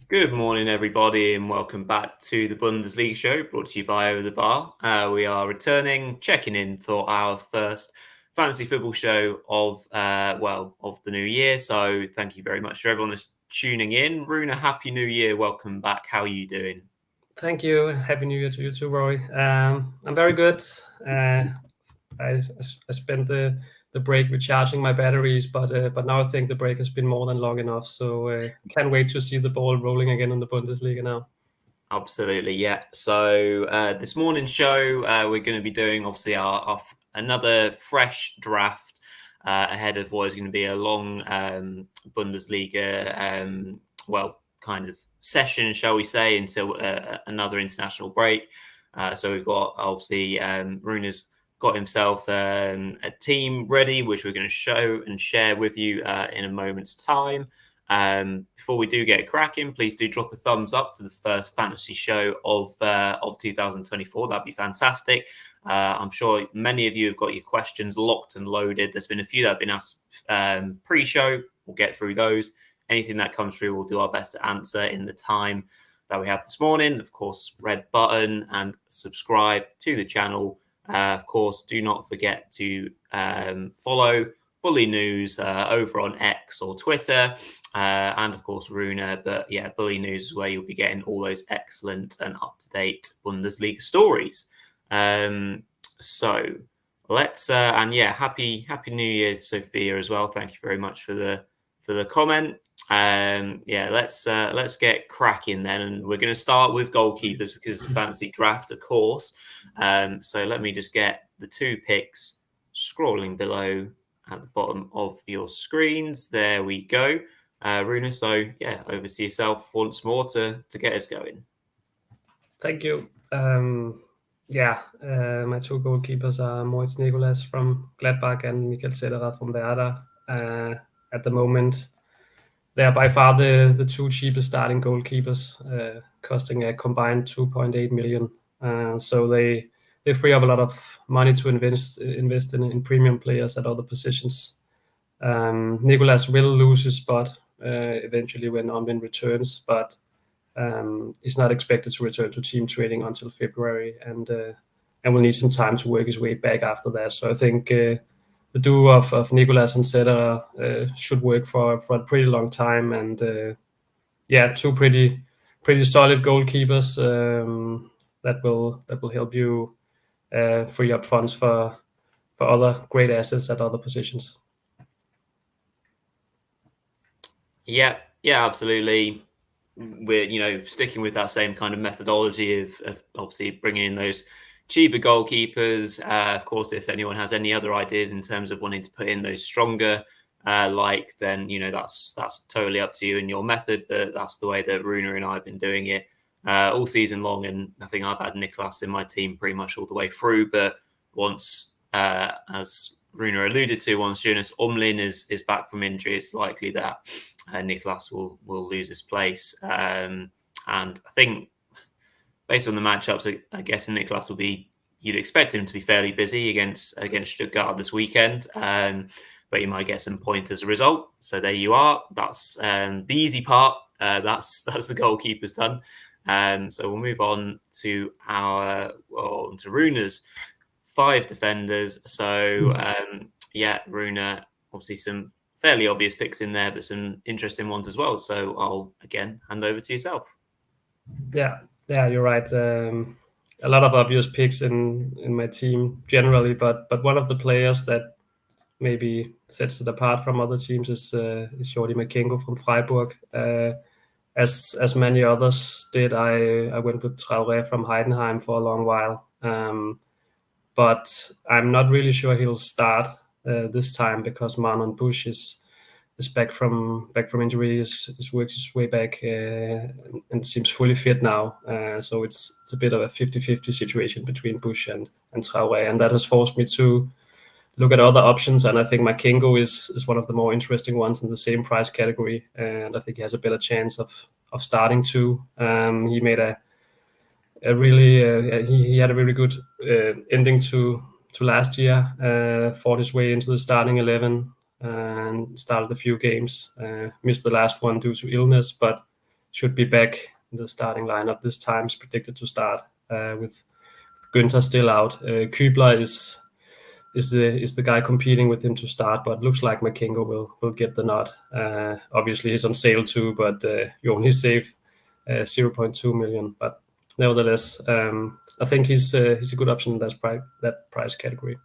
Good morning, everybody, and welcome back to the Bundesliga show brought to you by Over the Bar. We are returning, checking in for our first fantasy football show of the new year. So thank you very much for everyone that's tuning in. Rune, happy new year. Welcome back. How are you doing? Thank you. Happy New Year to you too, Rory. I'm very good. I spent the break recharging my batteries, but now I think the break has been more than long enough. So can't wait to see the ball rolling again in the Bundesliga now. Absolutely, yeah. So this morning's show, we're going to be doing obviously our another fresh draft ahead of what is going to be a long Bundesliga, kind of session, shall we say, until another international break. So we've got obviously Rune's got himself a team ready, which we're going to show and share with you in a moment's time. Before we do get cracking, please do drop a thumbs up for the first fantasy show of 2024. That'd be fantastic. I'm sure many of you have got your questions locked and loaded. There's been a few that have been asked pre-show. We'll get through those. Anything that comes through, we'll do our best to answer in the time that we have this morning. Of course, red button and subscribe to the channel. Of course, do not forget to follow Bulinews over on X or Twitter, and of course Rune. But yeah, Bulinews is where you'll be getting all those excellent and up-to-date Bundesliga stories. So let's and yeah, happy New Year, Sophia, as well. Thank you very much for the comment. Yeah, let's get cracking then, and we're going to start with goalkeepers because it's a fantasy draft, of course. So let me just get the two picks scrolling below at the bottom of your screens. There we go. Rune, so yeah, over to yourself once more to get us going. Thank you. My two goalkeepers are Moritz Nicolas from Gladbach and Michael Cederer from Werder. At the moment, they are by far the two cheapest starting goalkeepers, costing a combined 2.8 million. So they free up a lot of money to invest in premium players at other positions. Nicolas will lose his spot eventually when Omlin returns, but he's not expected to return to team training until February, and will need some time to work his way back after that. So I think the duo of Nicolas and Cederer should work for a pretty long time, and two pretty solid goalkeepers that will help you free up funds for other great assets at other positions. Yeah, absolutely. We're sticking with that same kind of methodology of obviously bringing in those cheaper goalkeepers. Of course, if anyone has any other ideas in terms of wanting to put in those stronger, then that's totally up to you and your method. But that's the way that Rune and I have been doing it all season long, and I think I've had Nicolas in my team pretty much all the way through. But once, as Rune alluded to, once Jonas Omlin is back from injury, it's likely that Nicolas will lose his place. And I think based on the matchups, I guess Nicolas will be. You'd expect him to be fairly busy against Stuttgart this weekend, but you might get some points as a result. So there you are. That's the easy part. That's the goalkeeper's done. So we'll move on to to Rune's 5 defenders. So Rune, obviously some fairly obvious picks in there, but some interesting ones as well. So I'll again hand over to yourself. Yeah, you're right. A lot of obvious picks in my team generally, but one of the players that maybe sets it apart from other teams is Jordi Makengo from Freiburg. As many others did, I went with Traoré from Heidenheim for a long while, but I'm not really sure he'll start this time because Marlon Bush is back from injury. He's worked his way back and seems fully fit now. So it's a bit of a 50-50 situation between Bush and Traoré, and that has forced me to look at other options. And I think Makengo is one of the more interesting ones in the same price category, and I think he has a better chance of starting too. He made a really he had a really good ending to last year. Fought his way into the starting 11 and started a few games. Missed the last one due to illness, but should be back in the starting lineup this time. Is predicted to start with Günther still out. Kübler is the guy competing with him to start, but looks like McKengo will get the nod. Obviously, he's on sale too, but you only save 0.2 million. But nevertheless, I think he's a good option in that price category.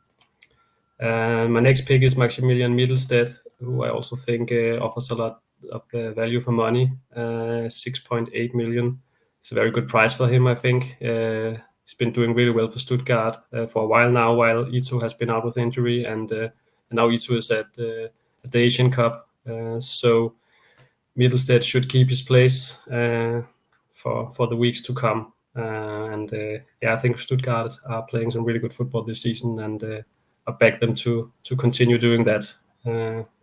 My next pick is Maximilian Mittelstedt, who I also think offers a lot of value for money. 6.8 million. It's a very good price for him, I think. He's been doing really well for Stuttgart for a while now, while Ito has been out with injury, and now Ito is at the Asian Cup. So Mittelstedt should keep his place for the weeks to come. I think Stuttgart are playing some really good football this season, and I beg them to continue doing that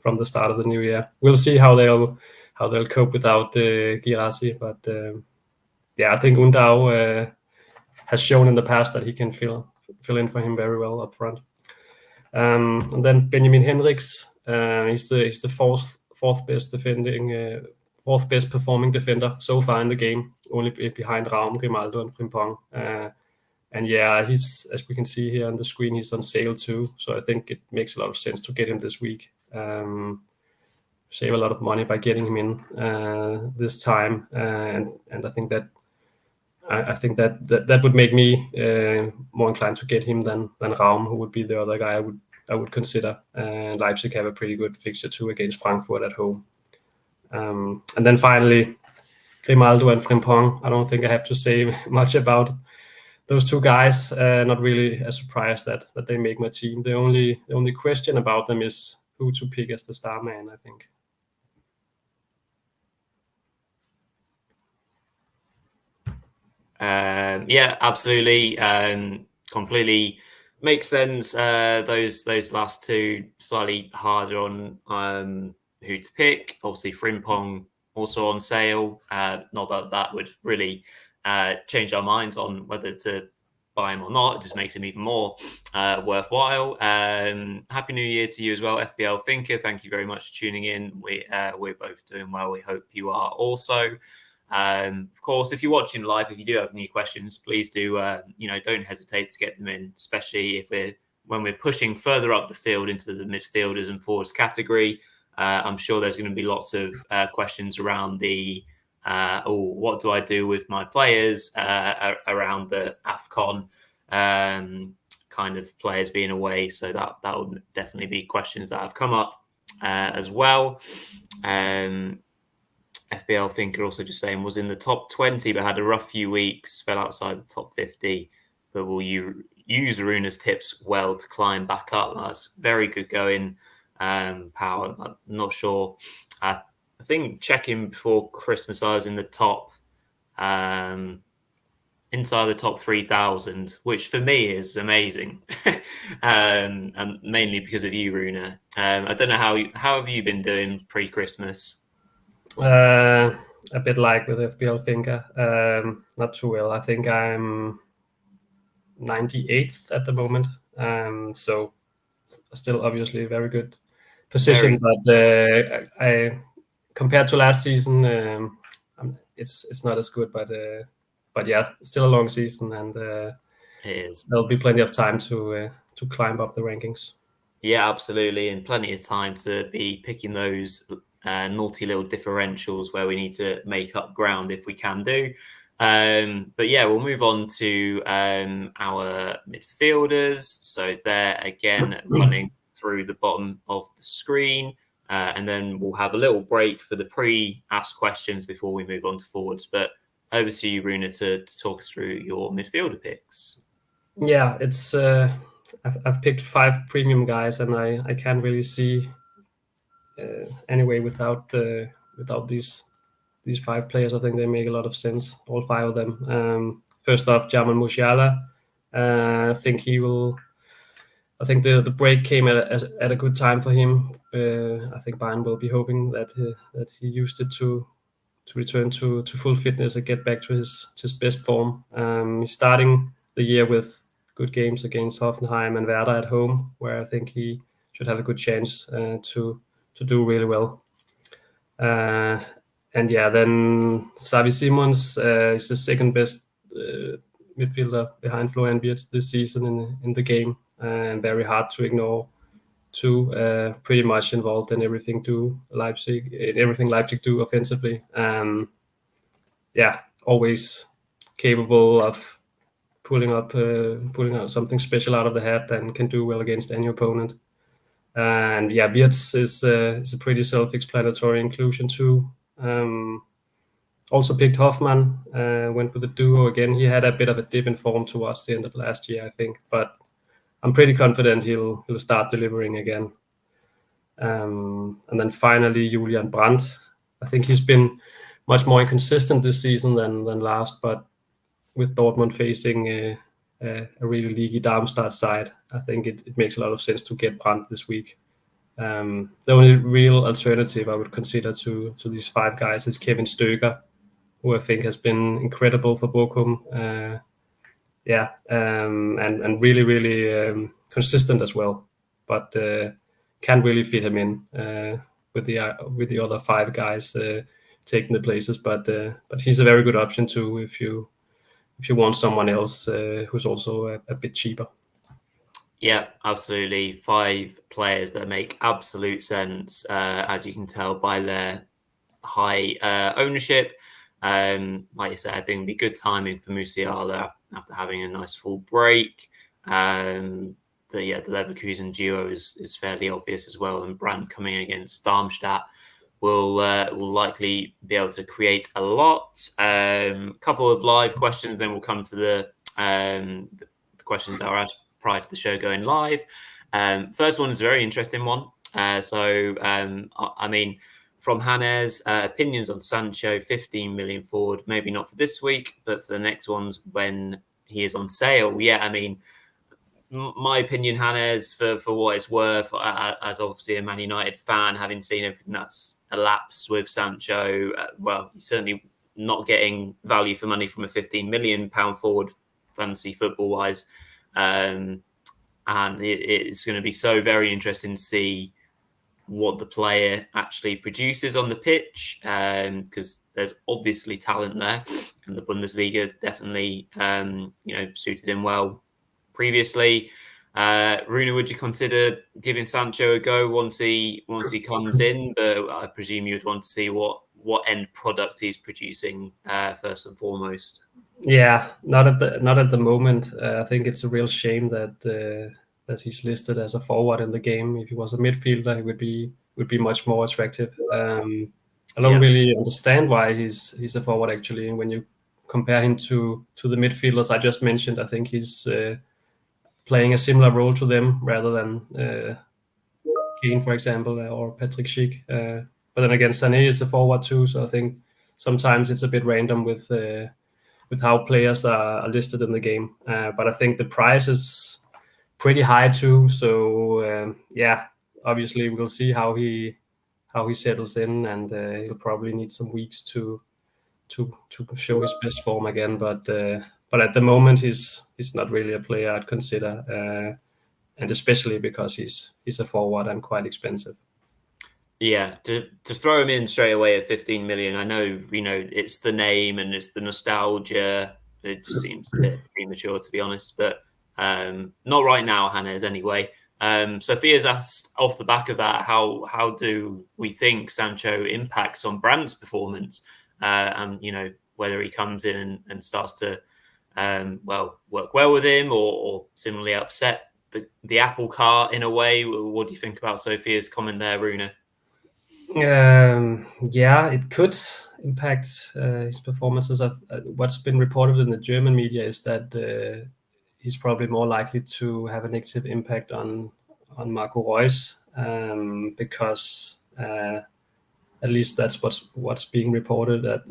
from the start of the new year. We'll see how they'll cope without Girassi, but I think Undao has shown in the past that he can fill in for him very well up front. And then Benjamin Henrichs, he's the fourth best performing defender so far in the game, only behind Raum, Grimaldo, and Frimpong. He's, as we can see here on the screen, he's on sale too. So I think it makes a lot of sense to get him this week. Save a lot of money by getting him in this time, and I think that. I think that would make me more inclined to get him than Raum, who would be the other guy I would consider. Leipzig have a pretty good fixture too against Frankfurt at home. And then finally, Grimaldo and Frimpong. I don't think I have to say much about those two guys. Not really a surprise that they make my team. The only question about them is who to pick as the star man, I think. Absolutely. Completely makes sense. Those last two slightly harder on who to pick. Obviously, Frimpong also on sale. Not that would really change our minds on whether to buy him or not. It just makes him even more worthwhile. Happy New Year to you as well, FPL Thinker. Thank you very much for tuning in. We're both doing well. We hope you are also. Of course, if you're watching live, if you do have any questions, please do, don't hesitate to get them in, especially when we're pushing further up the field into the midfielders and forwards category. I'm sure there's going to be lots of questions around the, what do I do with my players around the AFCON kind of players being away. So that would definitely be questions that have come up as well. FBL Thinker also just saying was in the top 20 but had a rough few weeks, fell outside the top 50, but will you use Rune's tips well to climb back up? That's very good going, Power. I'm not sure. I think checking before Christmas I was in the top inside the top 3,000, which for me is amazing. And mainly because of you, Rune. I don't know how have you been doing pre-Christmas? A bit like with FBL Thinker, not too well. I think I'm 98th at the moment, so still obviously a very good position. But I compared to last season, it's not as good. But yeah, still a long season, and it is. There'll be plenty of time to climb up the rankings. Yeah, absolutely, and plenty of time to be picking those naughty little differentials where we need to make up ground if we can do. But yeah, we'll move on to our midfielders. So they're again running through the bottom of the screen, and then we'll have a little break for the pre-asked questions before we move on to forwards. But over to you, Rune, to talk us through your midfielder picks. Yeah, it's I've picked 5 premium guys, and I can't really see anyway without these 5 players. I think they make a lot of sense, all 5 of them. First off, Jamal Musiala. I think he will. I think the break came at a good time for him. I think Bayern will be hoping that he used it to return to full fitness and get back to his best form. He's starting the year with good games against Hoffenheim and Werder at home, where I think he should have a good chance to do really well. yeah, then Xavi Simons is the second best midfielder behind Florian Wirtz this season in the game, and very hard to ignore. Too pretty much involved in everything Leipzig do offensively. Yeah, always capable of pulling out something special out of the hat and can do well against any opponent. And yeah, Wirtz is a pretty self-explanatory inclusion too. Also picked Hoffman, went with the duo again. He had a bit of a dip in form towards the end of last year, I think, but I'm pretty confident he'll start delivering again. And then finally, Julian Brandt. I think he's been much more inconsistent this season than last, but with Dortmund facing a really leaky Darmstadt side, I think it makes a lot of sense to get Brandt this week. The only real alternative I would consider to these five guys is Kevin Stöger, who I think has been incredible for Bochum. And really consistent as well, but can't really fit him in with the other five guys taking the places. But he's a very good option too if you want someone else who's also a bit cheaper. Yeah, absolutely. 5 players that make absolute sense, as you can tell by their high ownership. Like you said, I think it'd be good timing for Musiala after having a nice full break. The Leverkusen duo is fairly obvious as well, and Brandt coming against Darmstadt will likely be able to create a lot. Couple of live questions, then we'll come to the questions that are asked prior to the show going live. First one is a very interesting one. I mean, from Hannes, opinions on Sancho, 15 million forward, maybe not for this week, but for the next ones when he is on sale. Yeah, I mean, my opinion, Hannes, for what it's worth, as obviously a Man United fan, having seen everything that's elapsed with Sancho, he's certainly not getting value for money from a £15 million forward, fantasy football-wise. And it's going to be so very interesting to see what the player actually produces on the pitch, because there's obviously talent there, and the Bundesliga definitely suited him well previously. Rune, would you consider giving Sancho a go once he comes in? But I presume you'd want to see what end product he's producing first and foremost. Yeah, not at the moment. I think it's a real shame that he's listed as a forward in the game. If he was a midfielder, he would be much more attractive. I don't really understand why he's a forward actually. When you compare him to the midfielders I just mentioned, I think he's playing a similar role to them rather than Kane, for example, or Patrick Schick. But then again, Sané is a forward too, so I think sometimes it's a bit random with how players are listed in the game. But I think the price is pretty high too. So obviously we'll see how he settles in, and he'll probably need some weeks to show his best form again. But at the moment he's not really a player I'd consider, and especially because he's a forward and quite expensive. Yeah, to throw him in straight away at 15 million, I know, it's the name and it's the nostalgia. It just seems a bit premature, to be honest, but not right now, Hannes, anyway. Sophia's asked off the back of that, how do we think Sancho impacts on Brandt's performance? And, whether he comes in and starts to, work well with him or similarly upset the apple cart in a way. What do you think about Sophia's comment there, Rune? It could impact his performances. What's been reported in the German media is that he's probably more likely to have a negative impact on Marco Reus, because at least that's what's being reported. That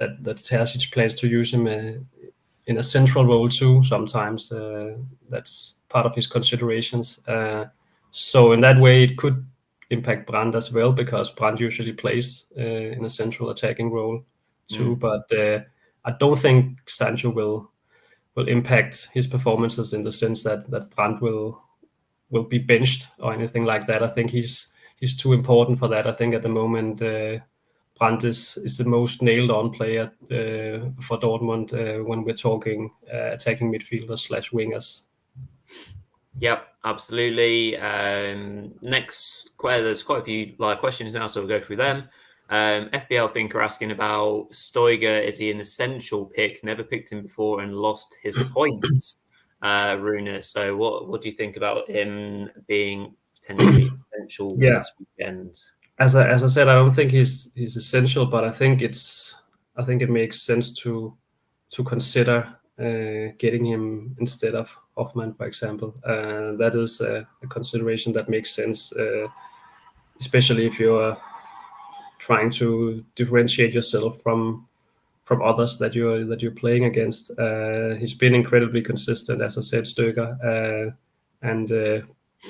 Terzic plans to use him in a central role too. Sometimes that's part of his considerations. So in that way, it could impact Brandt as well, because Brandt usually plays in a central attacking role too. But I don't think Sancho will impact his performances in the sense that Brandt will be benched or anything like that. I think he's too important for that. I think at the moment Brandt is the most nailed-on player for Dortmund when we're talking attacking midfielders / wingers. Yep, absolutely. Next, there's quite a few live questions now, so we'll go through them. FBL Think are asking about Stoiger. Is he an essential pick? Never picked him before and lost his points. Rune, so what do you think about him being potentially essential for this weekend? As I said, I don't think he's essential, but I think it makes sense to consider getting him instead of Hoffmann, for example. That is a consideration that makes sense, especially if you're trying to differentiate yourself from others that you're playing against. He's been incredibly consistent, as I said, Stoiger, and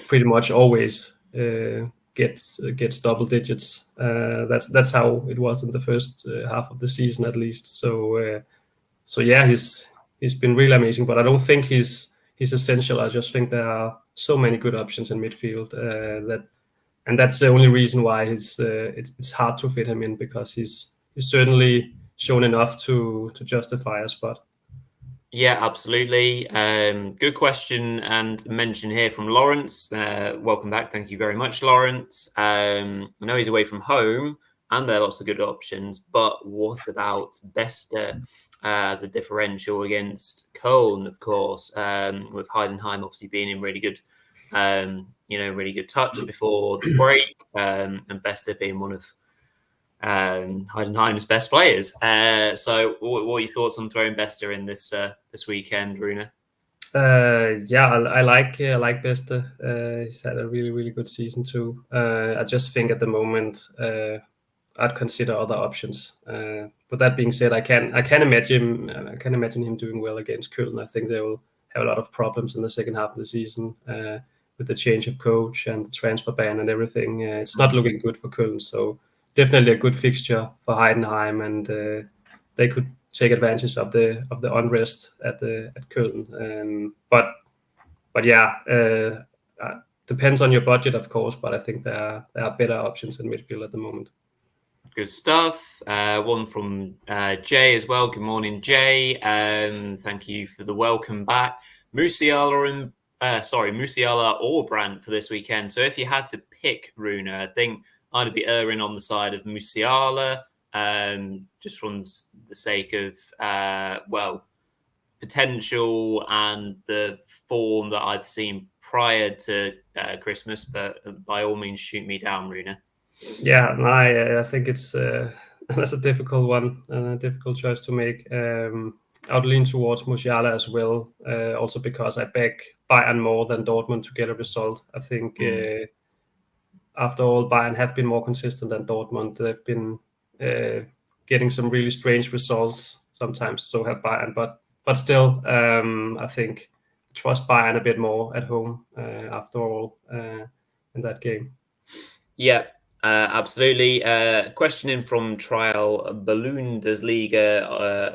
pretty much always gets double digits. That's how it was in the first half of the season, at least. So yeah, he's been really amazing, but I don't think he's essential. I just think there are so many good options in midfield and that's the only reason why it's hard to fit him in, because he's certainly shown enough to justify a spot. Yeah, absolutely. Good question and mention here from Lawrence. Welcome back. Thank you very much, Lawrence. I know he's away from home and there are lots of good options, but what about Bester as a differential against Köln, of course, with Heidenheim obviously being in really good, really good touch before the break, and Bester being one of Heidenheim's best players. So what are your thoughts on throwing Bester in this weekend, Rune? I like Bester. He's had a really good season too. I just think at the moment I'd consider other options. But that being said, I can imagine him doing well against Köln. I think they will have a lot of problems in the second half of the season with the change of coach and the transfer ban and everything. It's not looking good for Köln. So definitely a good fixture for Heidenheim, and they could take advantage of the unrest at Köln. But yeah, depends on your budget, of course. But I think there are better options in midfield at the moment. Good stuff. One from Jay as well. Good morning, Jay. Thank you for the welcome back. Musiala or Brandt for this weekend. So if you had to pick, Rune, I think I'd be erring on the side of Musiala, just from the sake of potential and the form that I've seen prior to Christmas. But by all means, shoot me down, Rune. Yeah, I think it's that's a difficult one, a difficult choice to make. I would lean towards Musiala as well, also because I back Bayern more than Dortmund to get a result. I think after all, Bayern have been more consistent than Dortmund. They've been getting some really strange results sometimes, so have Bayern. But still, I think I trust Bayern a bit more at home after all in that game. Yeah. Absolutely. Question in from Trial Bundesliga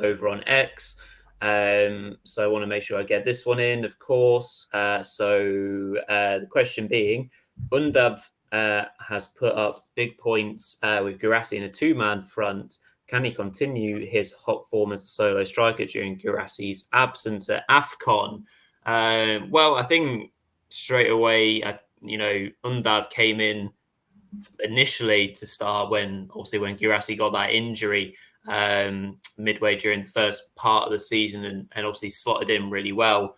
over on X. So I want to make sure I get this one in, of course. So the question being, Undav has put up big points with Guirassy in a two-man front. Can he continue his hot form as a solo striker during Guirassy's absence at AFCON? Well, I think straight away, Undav came in initially to start when Guirassy got that injury midway during the first part of the season, and obviously slotted in really well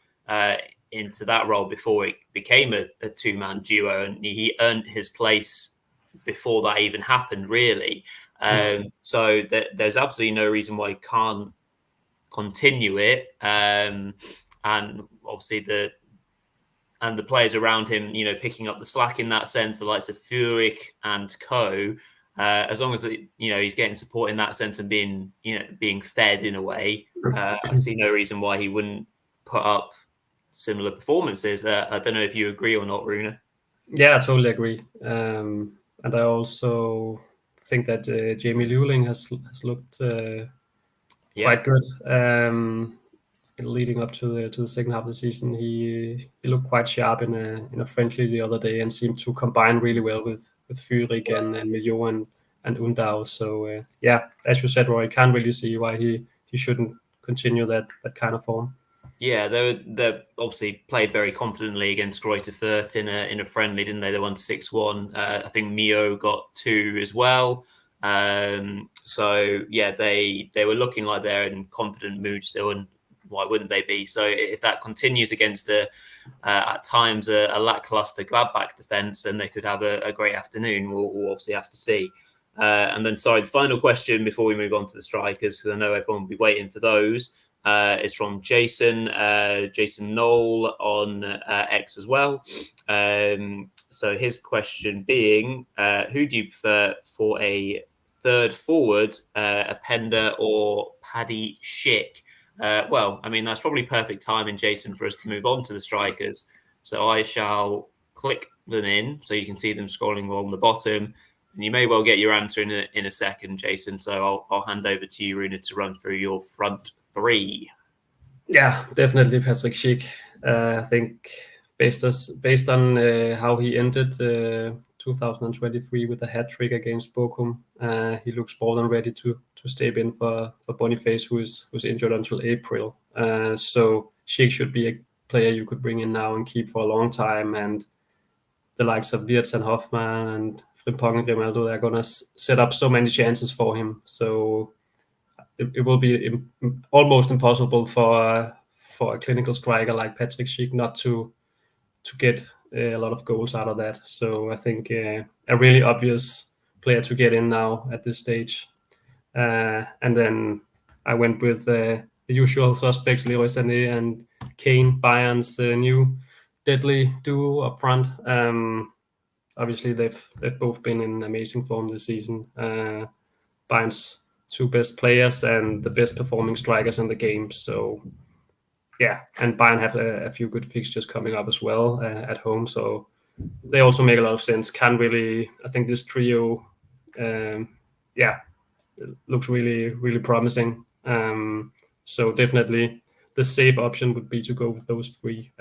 into that role before it became a two-man duo, and he earned his place before that even happened, really. So there's absolutely no reason why he can't continue it, and obviously the players around him, picking up the slack in that sense, the likes of Furyk and co. As long as he's getting support in that sense and being fed in a way, I see no reason why he wouldn't put up similar performances. I don't know if you agree or not, Rune. Yeah, I totally agree. And I also think that Jamie Lewling has looked quite good. Leading up to the second half of the season, he looked quite sharp in a friendly the other day and seemed to combine really well with Furyk and Millot Undao. So as you said, Rory, can't really see why he shouldn't continue that kind of form. Yeah, they obviously played very confidently against Greuther Fürth in a friendly, didn't they? They won 6-1. I think Mio got 2 as well. So yeah, they were looking like they're in confident mood still, and why wouldn't they be? So if that continues against at times a lackluster Gladbach defence, then they could have a great afternoon. We'll obviously have to see. And then, sorry, the final question before we move on to the strikers, because I know everyone will be waiting for those. It's from Jason Knoll on X as well. So his question being, who do you prefer for a third forward, Openda or Paddy Schick? Well, I mean, that's probably perfect timing, Jason, for us to move on to the strikers. So I shall click them in so you can see them scrolling along the bottom. And you may well get your answer in a second, Jason. So I'll hand over to you, Rune, to run through your front 3. Yeah, definitely Patrick Schick. I think based on how he ended 2023 with a hat trick against Bochum, he looks more than ready to step in for Boniface, who's injured until April. So Schick should be a player you could bring in now and keep for a long time. And the likes of Wirtz and Hoffmann and Frimpong and Grimaldo, they're going to set up so many chances for him. So it will be almost impossible for a clinical striker like Patrick Schick not to get a lot of goals out of that. So I think a really obvious player to get in now at this stage. And then I went with the usual suspects, Leroy Sané and Kane, Bayern's new deadly duo up front. Obviously, they've both been in amazing form this season. Bayern's 2 best players and the best performing strikers in the game. So yeah, and Bayern have a few good fixtures coming up as well at home. So they also make a lot of sense. I think this trio, looks really, really promising. So definitely the safe option would be to go with those 3.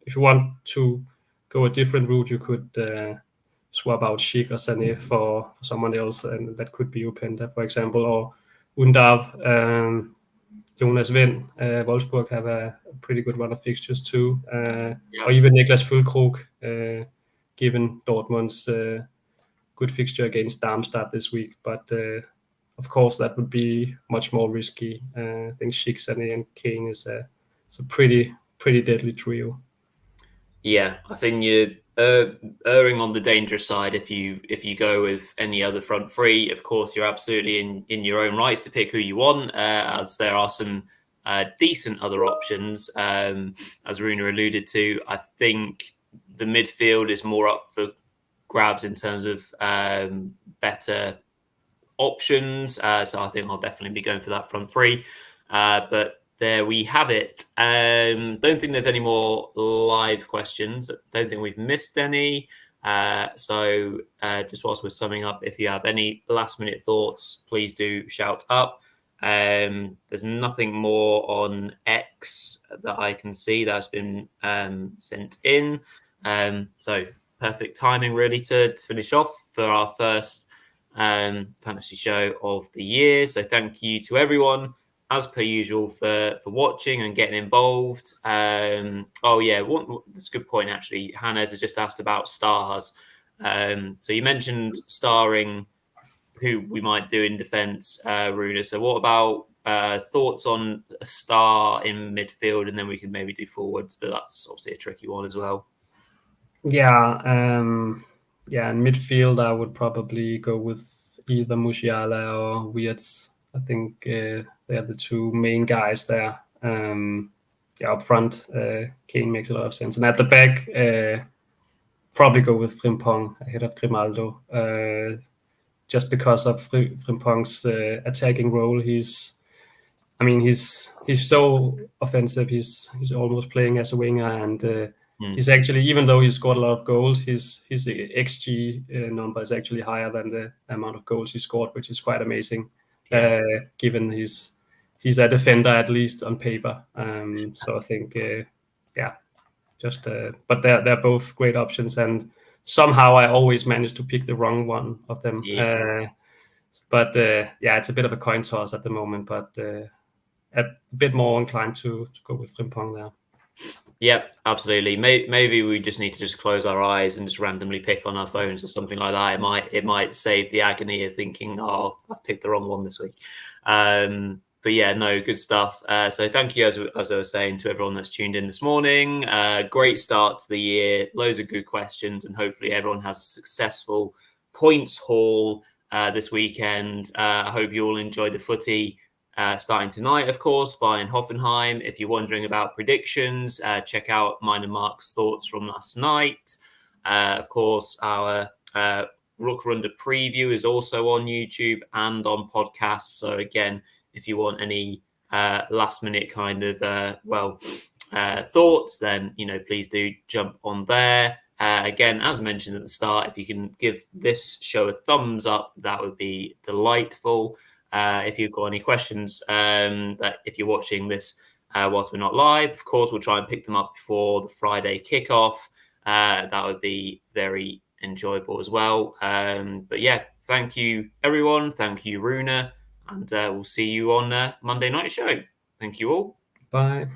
If you want to go a different route, you could swap out Schick or Sané for someone else, and that could be Openda, for example, or Undav. Jonas Wind, Wolfsburg have a pretty good run of fixtures too, or even Niklas Füllkrug, given Dortmund's good fixture against Darmstadt this week. But of course, that would be much more risky. I think Schick, Sané, and Kane is a pretty deadly trio. Yeah, I think you're erring on the dangerous side if you go with any other front 3. Of course, you're absolutely in your own rights to pick who you want, as there are some decent other options. As Rune alluded to, I think the midfield is more up for grabs in terms of better options. So I think I'll definitely be going for that front 3. But there we have it. Don't think there's any more live questions. Don't think we've missed any. So just whilst we're summing up, if you have any last minute thoughts, please do shout up. There's nothing more on X that I can see that's been sent in. So perfect timing really to finish off for our first fantasy show of the year. So thank you to everyone, as per usual, for watching and getting involved. Oh yeah, that's a good point actually. Hannah's has just asked about stars. So you mentioned starring who we might do in defence, Rune. So what about thoughts on a star in midfield, and then we can maybe do forwards, but that's obviously a tricky one as well. Yeah, in midfield I would probably go with either Musiala or Wirtz. I think they're the 2 main guys there. Up front, Kane makes a lot of sense, and at the back, probably go with Frimpong ahead of Grimaldo, just because of Frimpong's attacking role. He's so offensive. He's almost playing as a winger, and he's actually, even though he's scored a lot of goals, his XG number is actually higher than the amount of goals he scored, which is quite amazing, given he's a defender, at least on paper. So I think, but they're both great options, and somehow I always manage to pick the wrong one of them. But yeah, it's a bit of a coin toss at the moment, but a bit more inclined to go with Frimpong there. Yep, absolutely. Maybe we just need to just close our eyes and just randomly pick on our phones or something like that. It might save the agony of thinking, oh, I've picked the wrong one this week. But yeah, no, good stuff. So thank you, as I was saying, to everyone that's tuned in this morning. Great start to the year, loads of good questions, and hopefully everyone has a successful points haul this weekend. I hope you all enjoy the footy. Starting tonight, of course, Bayern Hoffenheim. If you're wondering about predictions, check out mine and Mark's thoughts from last night. Of course, our RÜCKRUNDE preview is also on YouTube and on podcasts. So again, if you want any last minute kind of thoughts, then please do jump on there. Again, as mentioned at the start, if you can give this show a thumbs up, that would be delightful. If you've got any questions, that if you're watching this whilst we're not live, of course, we'll try and pick them up before the Friday kickoff. That would be very enjoyable as well. But yeah, thank you, everyone. Thank you, Rune. And we'll see you on Monday night show. Thank you all. Bye.